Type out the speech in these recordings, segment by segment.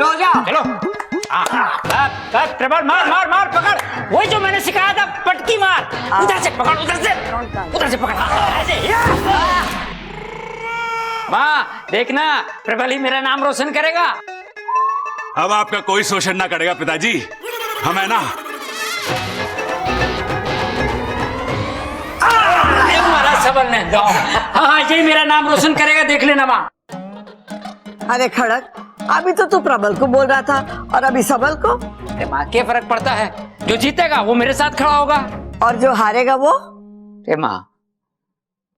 धीमे हो जाओ। चलो प्रबल मार मार मार पकड़, वही जो मैंने सिखाया था, पटकी मार, उधर से पकड़, उधर से पकड़, ऐसे। माँ देखना, प्रबल ही मेरा नाम रोशन करेगा। अब आपका कोई शोषण ना करेगा पिताजी, हम है ना। मारा सबल ने दो। हाँ यही मेरा नाम रोशन करेगा, देख लेना माँ। अरे खड़क, अभी तो तू प्रबल को बोल रहा था और अभी सबल को। अरे माँ क्या फर्क पड़ता है, जो जीतेगा वो मेरे साथ खड़ा होगा और जो हारेगा वो। अरे माँ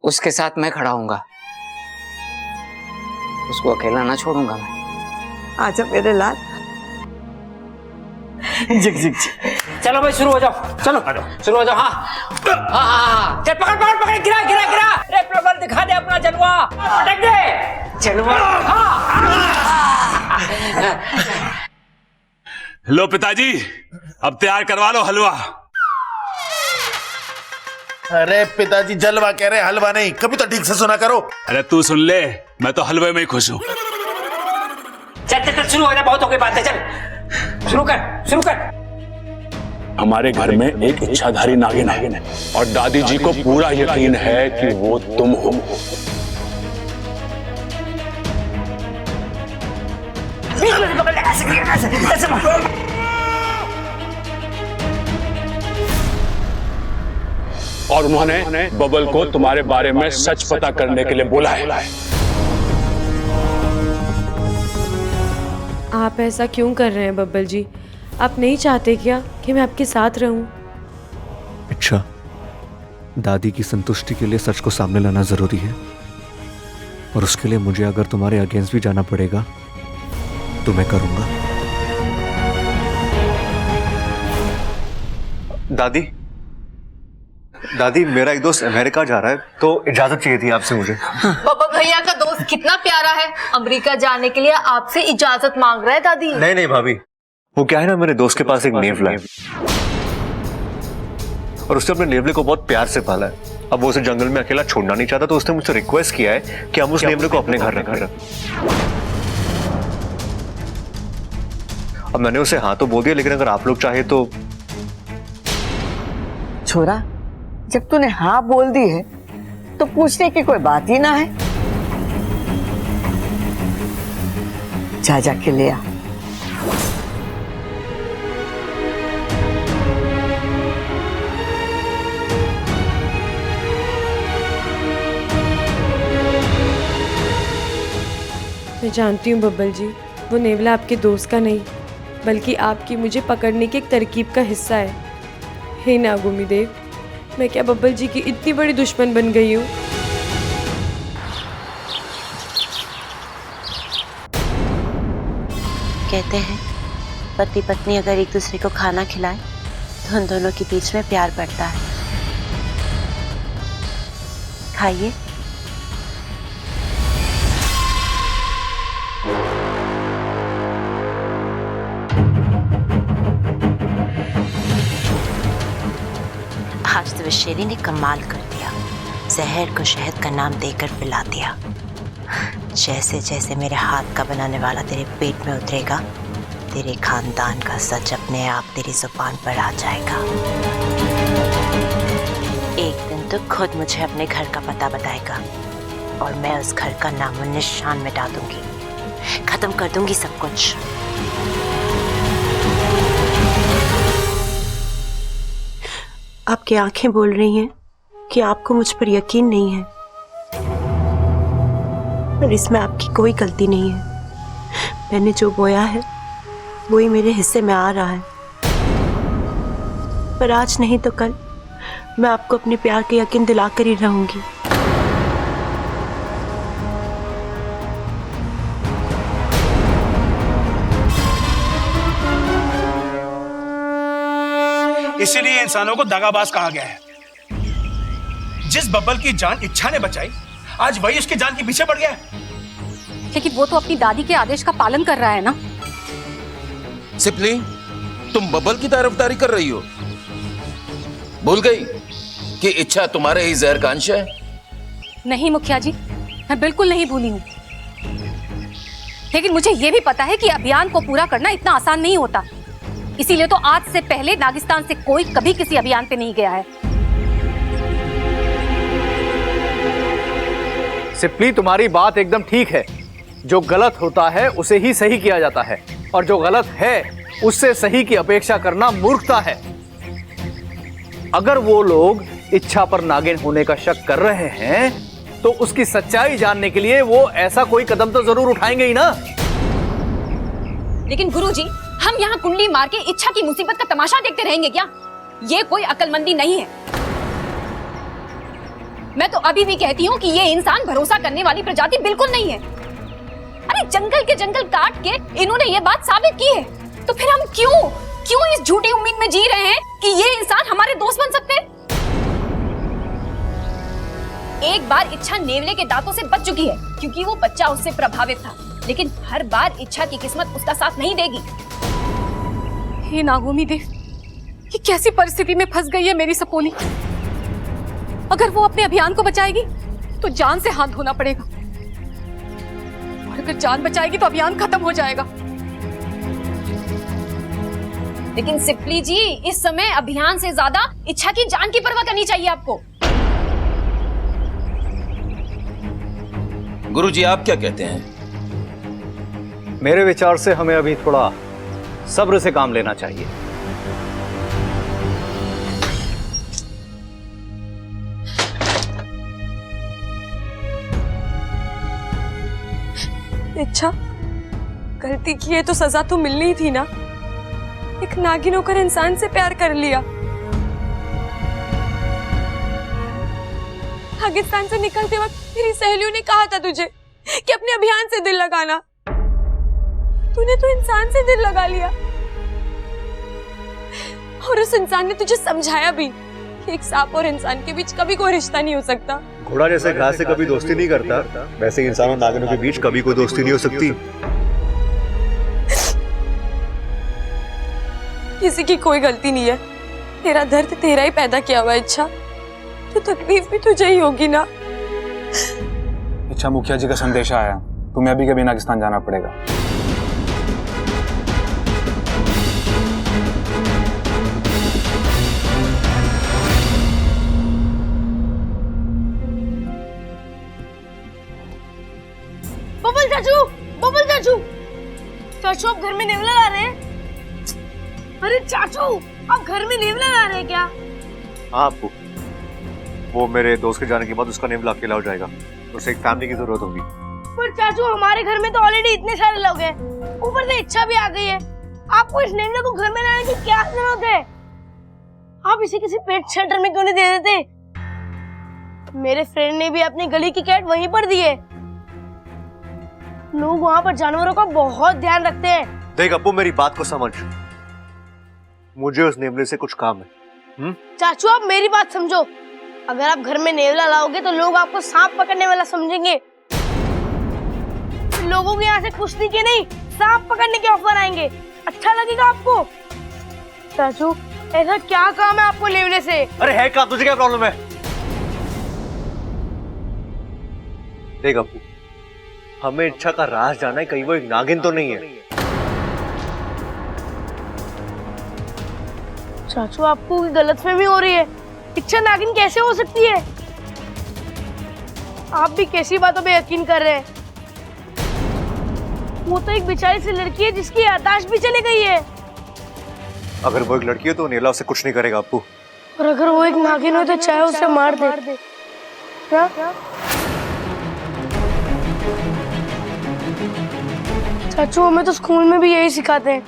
उसके साथ मैं खड़ा हूँगा, उसको अकेला ना छोड़ूंगा मैं। अच्छा मेरे लाल। Zig zig zig. चलो भाई शुरू हो जाओ, चलो शुरू हो जाओ। हाँ चल पकड़ पकड़ पकड़, गिरा गिरा गिरा। अरे प्रबल दिखा दे अपना जलवा, पटक दे जलवा। लो पिताजी, अब तैयार करवा लो हलवा। अरे पिताजी जलवा कह रहे, हलवा नहीं। कभी तो ठीक से सुना करो। अरे तू सुन ले, मैं तो हलवे में ही खुश हूँ। चल चल शुरू हो जा, बहुत हो गई बातें, चल शुरू कर शुरू कर। हमारे घर में एक इच्छाधारी नागिन है और दादी जी को पूरा यकीन है कि वो तुम हो। और उन्होंने बबल को तुम्हारे बारे में सच पता करने के लिए बोला है। आप ऐसा क्यों कर रहे हैं बब्बल जी? आप नहीं चाहते क्या कि मैं आपके साथ रहूं? अच्छा, दादी की संतुष्टि के लिए सच को सामने लाना जरूरी है, और उसके लिए मुझे अगर तुम्हारे अगेंस्ट भी जाना पड़ेगा तो मैं करूंगा। दादी दादी, मेरा एक दोस्त अमेरिका जा रहा है, तो इजाजत चाहिए थी आपसे मुझे। पापा भैया का दोस्त कितना प्यारा है, अमेरिका जाने के लिए आपसे इजाजत मांग रहा है दादी। नहीं नहीं भाभी, वो क्या है ना, मेरे दोस्त के पास एक नेवला है और उसने अपने नेवले को बहुत प्यार से पाला है। अब वो उसे जंगल में अकेला छोड़ना नहीं चाहता, तो उसने मुझसे रिक्वेस्ट किया है कि हम उस नेवले को अपने घर रखें। अब मैंने उसे हाँ तो बोल दिया, लेकिन अगर आप लोग चाहे तो। छोरा, जब तूने हाँ बोल दी है तो पूछने की कोई बात ही ना है। जा जाके ले आ। मैं जानती हूँ बब्बल जी, वो नेवला आपके दोस्त का नहीं बल्कि आपकी मुझे पकड़ने की एक तरकीब का हिस्सा है। हे नागुमी देव, मैं क्या बब्बल जी की इतनी बड़ी दुश्मन बन गई हूँ? कहते हैं पति पत्नी अगर एक दूसरे को खाना खिलाए तो उन दोनों के बीच में प्यार बढ़ता है। खाइए। आज तो शेरी ने कमाल कर दिया, जहर को शहद का नाम देकर पिला दिया। जैसे जैसे मेरे हाथ का बनाने वाला तेरे पेट में उतरेगा, तेरे खानदान का सच अपने आप तेरी जुबान पर आ जाएगा। एक दिन तो खुद मुझे अपने घर का पता बताएगा और मैं उस घर का नामो निशान मिटा दूंगी, खत्म कर दूंगी सब कुछ। आपकी आंखें बोल रही हैं कि आपको मुझ पर यकीन नहीं है, पर इसमें आपकी कोई गलती नहीं है। मैंने जो बोया है वही मेरे हिस्से में आ रहा है, पर आज नहीं तो कल मैं आपको अपने प्यार के यकीन दिलाकर ही रहूंगी। इसीलिए इंसानों को दगाबाज कहा गया है। जिस बब्बल की जान इच्छा ने बचाई, आज वही उसकी जान के पीछे पड़ गया है। लेकिन वो तो अपनी दादी के आदेश का पालन कर रहा है ना। सिपली, तुम बब्बल की तरफदारी कर रही हो? भूल गई कि इच्छा तुम्हारे ही जहर का अंश है? नहीं मुखिया जी, मैं बिल्कुल नहीं भूली हूँ। लेकिन मुझे ये भी पता है कि अभियान को पूरा करना इतना आसान नहीं होता। इसीलिए तो आज से पहले नागिस्तान से कोई कभी किसी अभियान पे नहीं गया है। सिप्ली, तुम्हारी बात एकदम ठीक है। जो गलत होता है उसे ही सही किया जाता है, और जो गलत है उससे सही की अपेक्षा करना मूर्खता है। अगर वो लोग इच्छा पर नागिन होने का शक कर रहे हैं तो उसकी सच्चाई जानने के लिए वो ऐसा कोई कदम तो जरूर उठाएंगे ही ना। लेकिन गुरुजी, हम यहाँ कुंडली मार के इच्छा की मुसीबत का तमाशा देखते रहेंगे क्या? ये कोई अक्लमंदी नहीं है। मैं तो अभी भी कहती हूँ कि ये इंसान भरोसा करने वाली प्रजाति बिल्कुल नहीं है। अरे जंगल के जंगल काट के इन्होंने ये बात साबित की है, तो फिर हम क्यों इस झूठी उम्मीद में जी रहे हैं कि ये इंसान हमारे दोस्त बन सकते हैं? एक बार इच्छा नेवले के दांतों से बच चुकी है क्योंकि वो बच्चा उससे प्रभावित था, लेकिन हर बार इच्छा की किस्मत उसका साथ नहीं देगी। हे नागोमी देव, ये कैसी परिस्थिति में फंस गई है मेरी सपोनी। अगर वो अपने अभियान को बचाएगी तो जान से हाथ धोना पड़ेगा, और अगर जान बचाएगी तो अभियान खत्म हो जाएगा। लेकिन सिप्ली जी, इस समय अभियान से ज्यादा इच्छा की जान की परवाह करनी चाहिए आपको। गुरुजी, आप क्या कहते हैं? मेरे विचार से हमें अभी थोड़ा सब्र से काम लेना चाहिए। इच्छा, गलती की है तो सजा तो मिलनी ही थी ना। एक नागिन होकर इंसान से प्यार कर लिया। पाकिस्तान से निकलते वक्त मेरी सहेलियों ने कहा था तुझे कि अपने अभियान से दिल लगाना। तूने तो इंसान से दिल लगा लिया, और उस इंसान ने तुझे समझाया भी कि एक सांप और इंसान के बीच कभी कोई रिश्ता नहीं हो सकता। घोड़ा जैसे घास से कभी दोस्ती नहीं करता, वैसे इंसान और नागिनों के बीच कभी कोई दोस्ती नहीं हो सकती। किसी की कोई गलती नहीं है। तेरा दर्द तेरा ही पैदा किया हुआ इच्छा, तो तकलीफ भी तुझे ही होगी ना। इच्छा, मुखिया जी का संदेश आया, तुम्हें अभी के अभी नागिस्तान जाना पड़ेगा। बबल चाचू, बबल चाचू, चाचू आप घर में नेवला ला रहे हैं? अरे चाचू, आप घर में नेवला ला रहे हैं क्या? हाँ अप्पू, वो मेरे दोस्त के जाने के बाद उसका नेवला अकेला हो जाएगा, उसे एक फैमिली की जरूरत होगी। पर चाचू, हमारे घर में तो ऑलरेडी इतने सारे लोग हैं, ऊपर से इच्छा भी आ गई है। आपको इस नेवले को घर में लाने की क्या जरूरत है? आप इसे किसी पेट शेल्टर में क्यों नहीं दे देते? मेरे फ्रेंड ने भी अपनी गली की कैट वहीं पर दी है। लोग वहाँ पर जानवरों का बहुत ध्यान रखते हैं। देख अप्पू, मेरी बात को समझ, मुझे उस नेवले से कुछ काम है। चाचू, आप मेरी बात समझो। अगर आप घर में नेवला लाओगे तो लोग आपको सांप पकड़ने वाला समझेंगे। लोगों के यहाँ से कुश्ती के नहीं, सांप पकड़ने के ऑफर आएंगे। अच्छा लगेगा आपको? चाचू, ऐसा क्या काम है आपको नेवले से? अरे है काम, तुझे क्या प्रॉब्लम है? देख अप्पू, हमें इच्छा का राज जाना है, कहीं वो एक नागिन तो नहीं है। चाचू, आपको गलतफहमी हो रही है। इच्छा नागिन कैसे हो सकती है? आप भी कैसी बातों पे यकीन कर रहे हैं? वो तो एक बेचारी सी लड़की है जिसकी याददाश्त भी चली गई है। अगर वो एक लड़की है तो नेवला उसे कुछ नहीं करेगा अप्पू। और अगर वो एक नागिन हो तो चाहे उसे मार दे। क्या? चाचू, हमें तो स्कूल में भी यही सिखाते हैं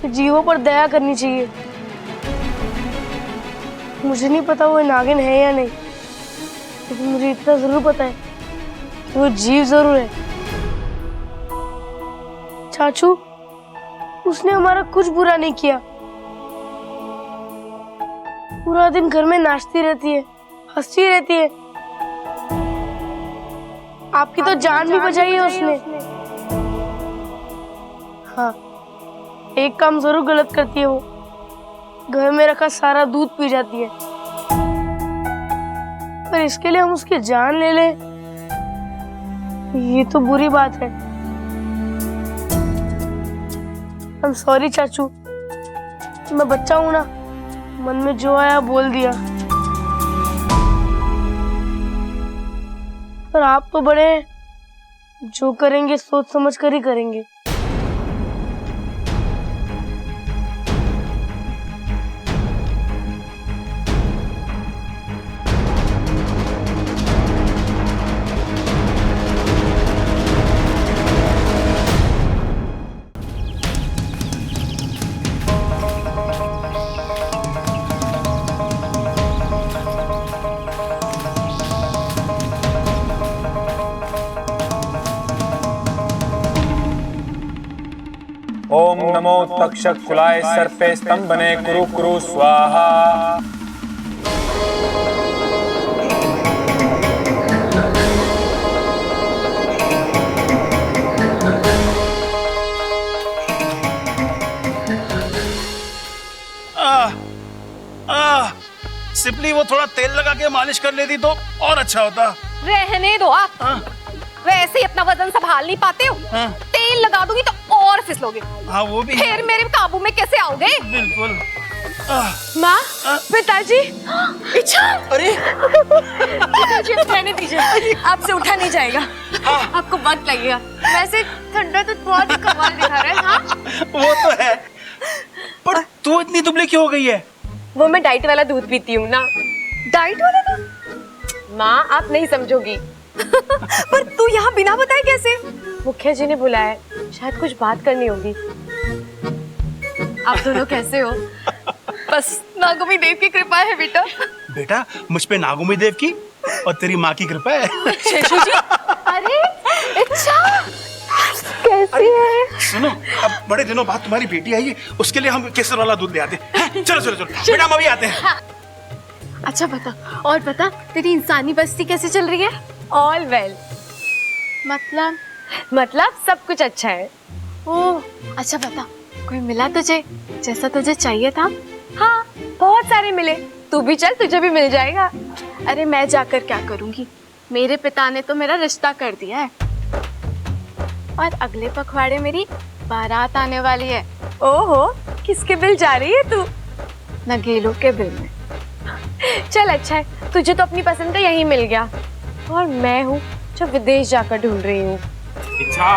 कि जीवों पर दया करनी चाहिए। मुझे नहीं पता वो नागिन है या नहीं, लेकिन मुझे इतना जरूर पता है कि वो जीव जरूर है। चाचू, उसने हमारा कुछ बुरा नहीं किया। पूरा दिन घर में नाचती रहती है, हंसती रहती है। आपकी तो जान भी बचाई है उसने। हाँ, एक काम जरूर गलत करती है वो, घर में रखा सारा दूध पी जाती है। पर इसके लिए हम उसकी जान ले ले, ये तो बुरी बात है। I'm sorry चाचू, मैं बच्चा हूँ ना, मन में जो आया बोल दिया। पर आप तो बड़े हैं, जो करेंगे सोच समझ कर ही करेंगे। ओम नमो तक्षक कुलाय सर्पे स्तंभने कुरु कुरु स्वाहा। सिपली वो थोड़ा तेल लगा के मालिश कर लेती तो और अच्छा होता। रहने दो आप। वैसे ही अपना वजन संभाल नहीं पाते हो। तेल लगा दूंगी तो और फिसलोगे। हाँ वो भी। फिर मेरे काबू में कैसे आओगे? बिल्कुल। माँ, पिताजी। इच्छा, अरे पिताजी अब रहने दीजिए, आपसे उठा नहीं जाएगा। आपको वक्त लगेगा। वैसे ठंडा तो बहुत ही कमाल दिखा रहा है। हाँ? वो तो है, पर तू इतनी दुबली क्यों हो गई है? वो मैं डाइट वाला दूध पीती हूँ ना। डाइट वाला दूध? माँ, आप नहीं समझोगी। पर तू यहाँ बिना बताए कैसे? मुखिया जी ने बुलाया, शायद कुछ बात करनी होगी। आप दोनों कैसे हो? बस नागोमी देव की कृपा है बेटा। बेटा, मुझ पे नागोमी देव की और तेरी माँ की कृपा है। शेषू जी, अरे इच्छा कैसी है? सुनो, अब बड़े दिनों बाद तुम्हारी बेटी आई है, उसके लिए हम केसर वाला दूध ले आते हैं। चलो चलो चलो, बेटा हम अभी आते हैं। हाँ। अच्छा बता, और बता तेरी इंसानी बस्ती कैसे चल रही है? All well. मतलब सब कुछ अच्छा है। ओह अच्छा, बता कोई मिला तुझे जैसा तुझे चाहिए था? हाँ बहुत सारे मिले, तू भी चल, तुझे भी मिल जाएगा। अरे मैं जाकर क्या करूंगी, मेरे पिता ने तो मेरा रिश्ता कर दिया है और अगले पखवाड़े मेरी बारात आने वाली है। ओहो, किसके बिल जा रही है तू? नगेलो के बिल में। चल अच्छा है, तुझे तो अपनी पसंद का यही मिल गया और मैं हूँ जो विदेश जाकर ढूंढ रही हूँ। इच्छा,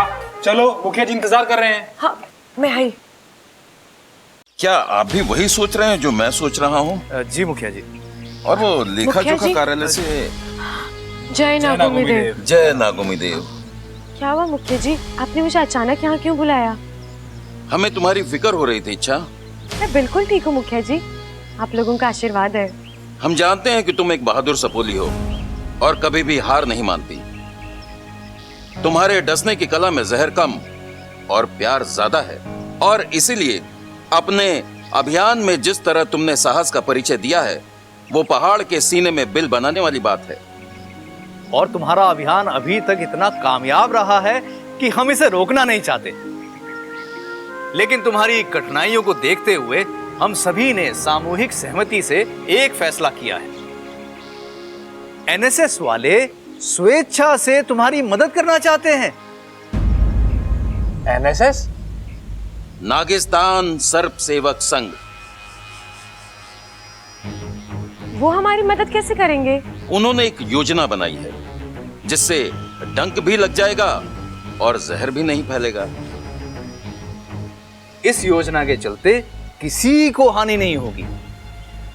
चलो मुखिया जी इंतजार कर रहे हैं। हाँ मैं आई। क्या आप भी वही सोच रहे हैं जो मैं सोच रहा हूँ? जी मुखिया जी। और वो लेखा जोखा कार्यालय से जय नागोमी देव। जय नागोमी देव। क्या हुआ मुखिया जी, आपने मुझे अचानक यहाँ क्यों बुलाया? हमें तुम्हारी फिक्र हो रही थी इच्छा। मैं बिल्कुल ठीक हूँ मुखिया जी, आप लोगों का आशीर्वाद है। हम जानते हैं कि तुम एक बहादुर सपोली हो और कभी भी हार नहीं मानती। तुम्हारे डसने की कला में जहर कम और प्यार ज्यादा है, और इसीलिए अपने अभियान में जिस तरह तुमने साहस का परिचय दिया है, वो पहाड़ के सीने में बिल बनाने वाली बात है। और तुम्हारा अभियान अभी तक इतना कामयाब रहा है कि हम इसे रोकना नहीं चाहते। लेकिन तुम्हारी कठिनाइयों को देखते हुए हम सभी ने सामूहिक सहमति से एक फैसला किया है। एनएसएस वाले स्वेच्छा से तुम्हारी मदद करना चाहते हैं। एनएसएस? नागिस्तान सर्प सेवक संघ। वो हमारी मदद कैसे करेंगे? उन्होंने एक योजना बनाई है जिससे डंक भी लग जाएगा और जहर भी नहीं फैलेगा। इस योजना के चलते किसी को हानि नहीं होगी।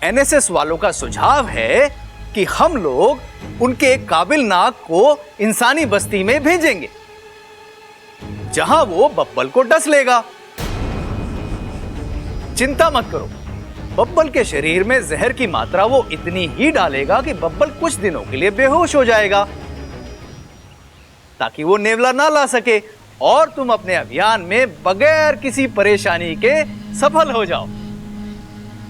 एनएसएस वालों का सुझाव है कि हम लोग उनके एक काबिल नाग को इंसानी बस्ती में भेजेंगे, जहां वो बब्बल को डस लेगा। चिंता मत करो, बब्बल के शरीर में जहर की मात्रा वो इतनी ही डालेगा कि बब्बल कुछ दिनों के लिए बेहोश हो जाएगा, ताकि वो नेवला ना ला सके और तुम अपने अभियान में बगैर किसी परेशानी के सफल हो जाओ।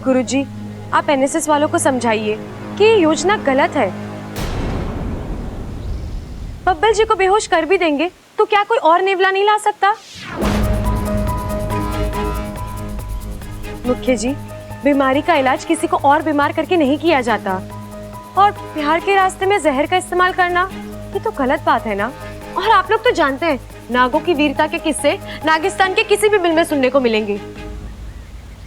गुरुजी, आप एनएसएस वालों को समझाइए कि ये योजना गलत है। बब्बल जी को बेहोश कर भी देंगे तो क्या कोई और नेवला नहीं ला सकता? मुखिया जी, बीमारी का इलाज किसी को और बीमार करके नहीं किया जाता, और प्यार के रास्ते में जहर का इस्तेमाल करना ये तो गलत बात है ना। और आप लोग तो जानते हैं नागों की वीरता के किस्से नागिस्तान के किसी भी बिल में सुनने को मिलेंगे,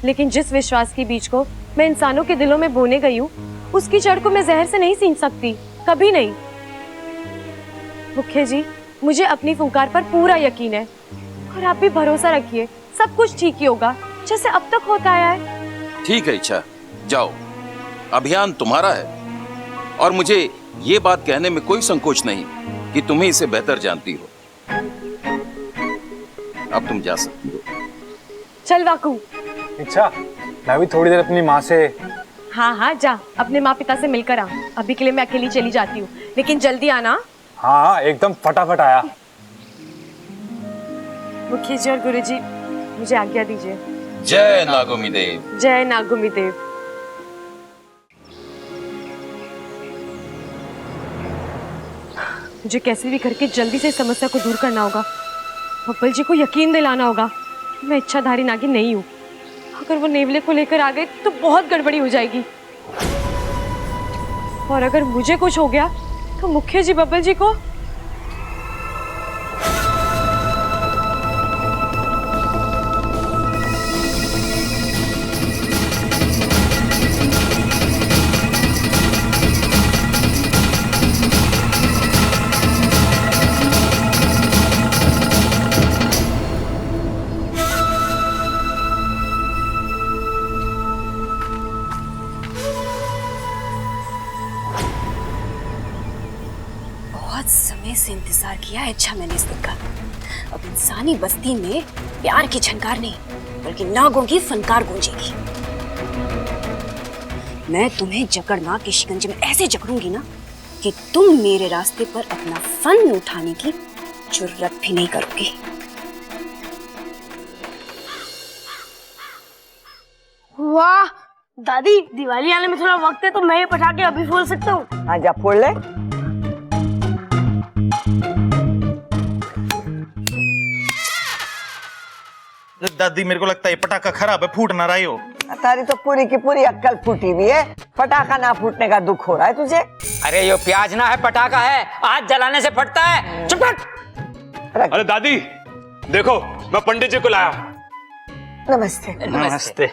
लेकिन जिस विश्वास की बीज को मैं इंसानों के दिलों में बोने गई हूँ, उसकी जड़ को मैं जहर से नहीं सींच सकती, कभी नहीं। मुखिया जी, मुझे अपनी फुंकार पर पूरा यकीन है और आप भी भरोसा रखिए, सब कुछ ठीक ही होगा जैसे अब तक होता आया है। ठीक है इच्छा, जाओ, अभियान तुम्हारा है और मुझे ये बात कहने में कोई संकोच नहीं कि तुम्हें इसे बेहतर जानती हो। अब तुम जा सकती हो। चल वाकू। इच्छा, मैं भी थोड़ी देर अपनी माँ से। हाँ हाँ जा, अपने माँ पिता से मिलकर आ। अभी के लिए मैं अकेली चली जाती हूँ, लेकिन जल्दी आना। हाँ, एकदम फटाफट आया। मुखिया जी और गुरुजी, मुझे आज्ञा दीजिए। जय नागोमी देव। जय नागोमी देव। मुझे कैसे भी करके जल्दी से इस समस्या को दूर करना होगा। बब्बल जी को यकीन दिलाना होगा कि मैं इच्छाधारी नागिन नहीं हूँ। अगर वो नेवले को लेकर आ गए तो बहुत गड़बड़ी हो जाएगी, और अगर मुझे कुछ हो गया तो मुखिया जी बब्बल जी को। समय से इंतजार किया है इच्छा मैंने इस दिन का। अब इंसानी बस्ती में प्यार की झनकार नहीं बल्कि नागों की फनकार गूंजेगी। मैं तुम्हें जकड़ना के शिकंजे में ऐसे जकड़ूंगी ना कि तुम मेरे रास्ते पर अपना फन उठाने की जुर्रत भी नहीं करोगी। वाह दादी, दिवाली आने में थोड़ा वक्त है तो मैं ये पटाखे अभी फोड़ सकता हूँ। हाँ जा फोड़ ले। दादी, मेरे को लगता है पटाखा खराब है, फूट ना रही हो। तारी तो पूरी की पूरी अक्कल फूटी हुई है, पटाखा ना फूटने का दुख हो रहा है तुझे। अरे ये प्याज ना है, पटाखा है, आज जलाने से फटता है। चुप कर। अरे दादी देखो, मैं पंडित जी को लाया। नमस्ते। नमस्ते।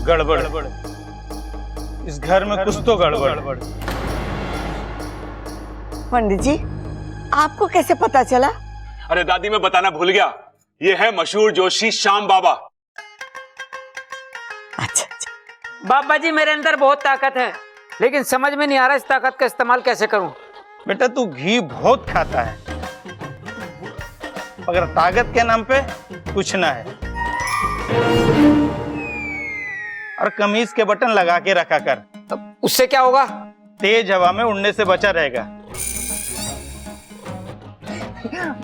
गड़बड़, इस घर में कुछ तो गड़बड़। पंडित जी, आपको कैसे पता चला? अरे दादी मैं बताना भूल गया, ये है मशहूर जोशी श्याम बाबा। अच्छा। बाबा जी, मेरे अंदर बहुत ताकत है, लेकिन समझ में नहीं आ रहा इस ताकत का इस्तेमाल कैसे करूं। बेटा तू घी बहुत खाता है, मगर ताकत के नाम पे कुछ ना है। और कमीज के बटन लगा के रखा कर, उससे क्या होगा? तेज हवा में उड़ने से बचा रहेगा।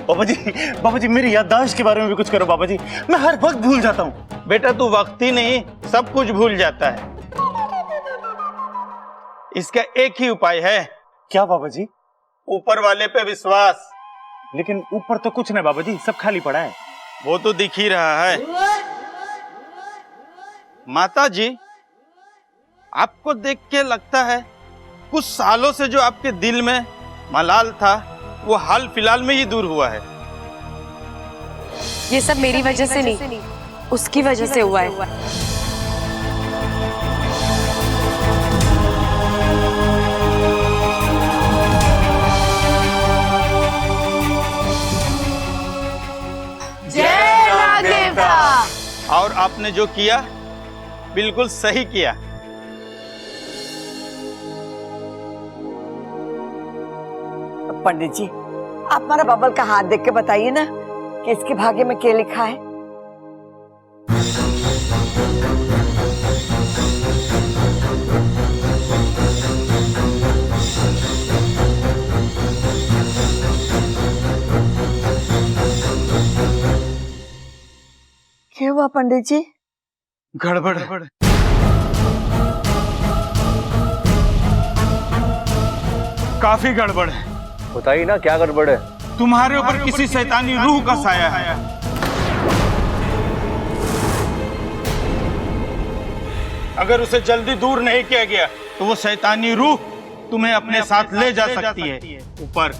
बाबा जी मेरी याददाश्त के बारे में भी कुछ करो बाबा जी, मैं हर वक्त भूल जाता हूँ। बेटा तू वक्त ही नहीं सब कुछ भूल जाता है। इसका एक ही उपाय है। क्या बाबा जी? ऊपर वाले पे विश्वास। लेकिन ऊपर तो कुछ नहीं बाबा जी, सब खाली पड़ा है। वो तो दिख ही रहा है। माता जी, आपको देख के लगता है कुछ सालों से जो आपके दिल में मलाल था वो हाल फिलहाल में ही दूर हुआ है। ये सब मेरी वजह से नहीं, उसकी वजह से हुआ है। जय नाग देवता। और आपने जो किया बिल्कुल सही किया। पंडित जी, आप हमारा बबल का हाथ देख के बताइए ना कि इसके भाग्य में क्या लिखा है। क्या हुआ पंडित जी? गड़बड़। काफी गड़बड़ है। बताइए ना क्या गड़बड़ है? तुम्हारे ऊपर किसी शैतानी रूह का साया है। अगर उसे जल्दी दूर नहीं किया गया तो वो शैतानी रूह तुम्हें अपने साथ ले जा सकती है ऊपर।